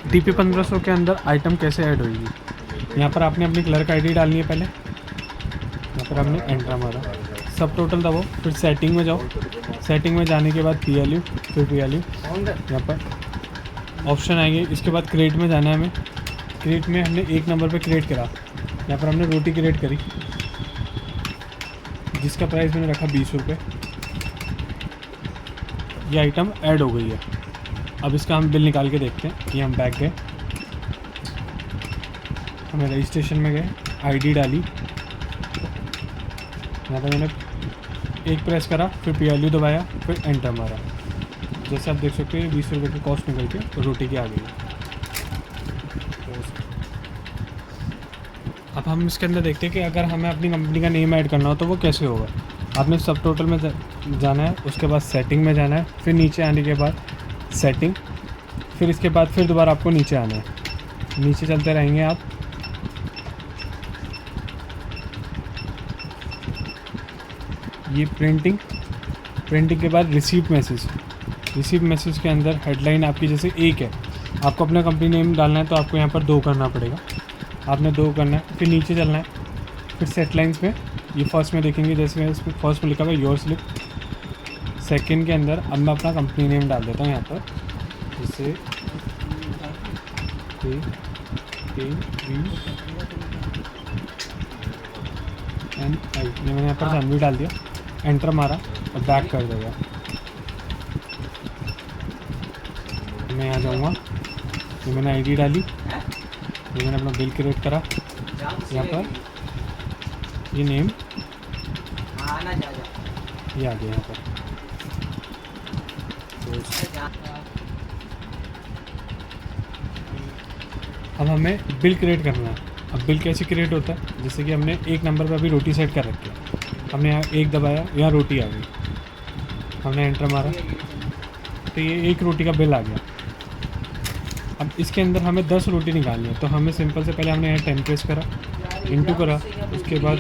DP 1500 के अंदर item कैसे ऐड होगी। यहाँ पर आपने अपनी क्लर्क आईडी डालनी है पहले, यहाँ पर आपने एंटर मारा, सब टोटल दबाओ, फिर सेटिंग में जाओ, सेटिंग में जाने के बाद PLU, फिर PLU, यहाँ पर ऑप्शन आएंगे। इसके बाद क्रेट में जाना है हमें, क्रेट में हमने 1 नंबर पे क्रिएट करा, यहाँ पर हमने रोटी क्रिएट करी जिसका प्राइस मैंने रखा 20 रुपये। ये आइटम ऐड हो गई है। अब इसका हम बिल निकाल के देखते हैं। ये हम बैक गए, हमें रजिस्ट्रेशन में गए, आईडी डाली, यहाँ पर मैंने 1 प्रेस करा, फिर PLU दबाया, फिर एंटर मारा। जैसे आप देख सकते हैं 20 रुपये की कॉस्ट निकल के तो रोटी की आ गई। अब हम इसके अंदर देखते हैं कि अगर हमें अपनी कंपनी का नेम ऐड करना हो तो वो कैसे होगा। आपने सब टोटल में जाना है, उसके बाद सेटिंग में जाना है, फिर नीचे आने के बाद सेटिंग, फिर इसके बाद फिर दोबारा आपको नीचे आना है। नीचे चलते रहेंगे आप, ये प्रिंटिंग के बाद रिसीव मैसेज के अंदर हेडलाइन आपकी जैसे 1 है, आपको अपना कंपनी नेम डालना है तो आपको यहाँ पर 2 करना पड़ेगा, आपने 2 करना है, फिर नीचे चलना है, फिर सेट लाइन्स में ये फर्स्ट में देखेंगे, जैसे इसमें फर्स्ट में लिखा हुआ है योर स्लिप। सेकंड के अंदर अब मैं अपना कंपनी नेम डाल देता हूँ यहाँ पर, जैसे AVNI, ये मैंने यहाँ पर जानवी डाल दिया, एंटर मारा और बैक कर देगा। मैं यहाँ जाऊँगा, ये मैंने आईडी डाली, ये मैंने अपना बिल क्रिएट करा, यहाँ पर ये नेम ये आ गया यहाँ पर। अब हमें बिल क्रिएट करना है। अब बिल कैसे क्रिएट होता है, जैसे कि हमने 1 नंबर पर अभी रोटी सेट कर रखी है, हमने यहाँ 1 दबाया, यहाँ रोटी आ गई, हमने एंटर मारा तो ये 1 रोटी का बिल आ गया। अब इसके अंदर हमें 10 रोटी निकालनी है, तो हमें सिंपल से पहले हमने यहाँ 10 प्रेस करा, इंटू करा, उसके बाद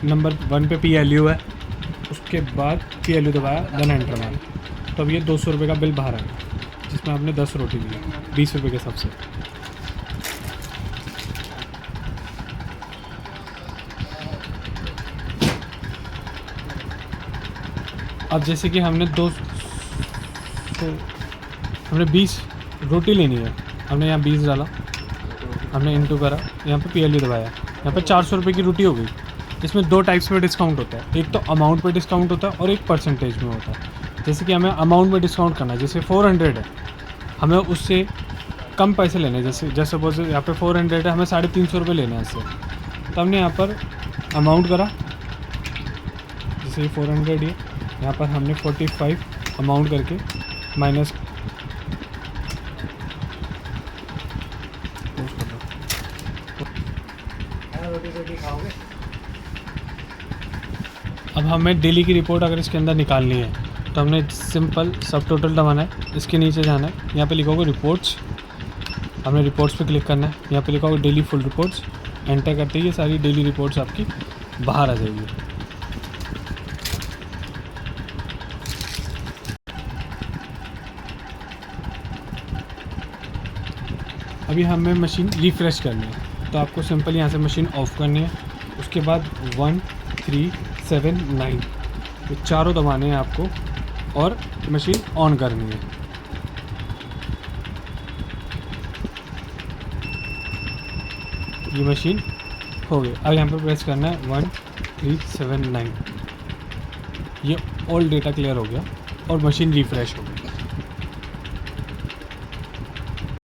नंबर 1 पे PLU है, उसके बाद PLU दबाया, देन एंटर मारा, तो अब ये 200 रुपये का बिल बाहर आया, जिसमें आपने 10 रोटी दी 20 रुपये के हिसाब से। अब जैसे कि हमने 20 रोटी लेनी है, हमने यहाँ 20 डाला, हमने इंटू करा, यहाँ पे PLU दबाया, यहाँ पे 400 रुपये की रोटी हो गई। इसमें 2 टाइप्स में डिस्काउंट होता है, एक तो अमाउंट पे डिस्काउंट होता है और एक परसेंटेज में होता है। जैसे कि हमें अमाउंट में डिस्काउंट करना है, जैसे 400 है, हमें उससे कम पैसे लेने हैं, जैसे सपोज यहाँ पे 400 है, हमें 350 रुपये लेने हैं इससे, तो हमने यहाँ पर अमाउंट करा, जैसे 400 है, यहाँ पर हमने 45 अमाउंट करके माइनस अब हमें डेली की रिपोर्ट अगर इसके अंदर निकालनी है तो हमने सिंपल सब टोटल दबाना है, इसके नीचे जाना है, यहाँ पे लिखा होगा रिपोर्ट्स, हमने रिपोर्ट्स पे क्लिक करना है, यहाँ पे लिखा होगा डेली फुल रिपोर्ट्स, एंटर करते ही ये सारी डेली रिपोर्ट्स आपकी बाहर आ जाएगी। अभी हमें मशीन रिफ़्रेश करनी है, तो आपको सिंपल यहाँ से मशीन ऑफ़ करनी है, उसके बाद 1 3 7 9 ये चारों दबाने हैं आपको और मशीन ऑन करनी है। ये मशीन हो गई। अब यहाँ पर प्रेस करना है 1 3 7 9, ये ऑल डेटा क्लियर हो गया और मशीन रिफ़्रेश हो गई।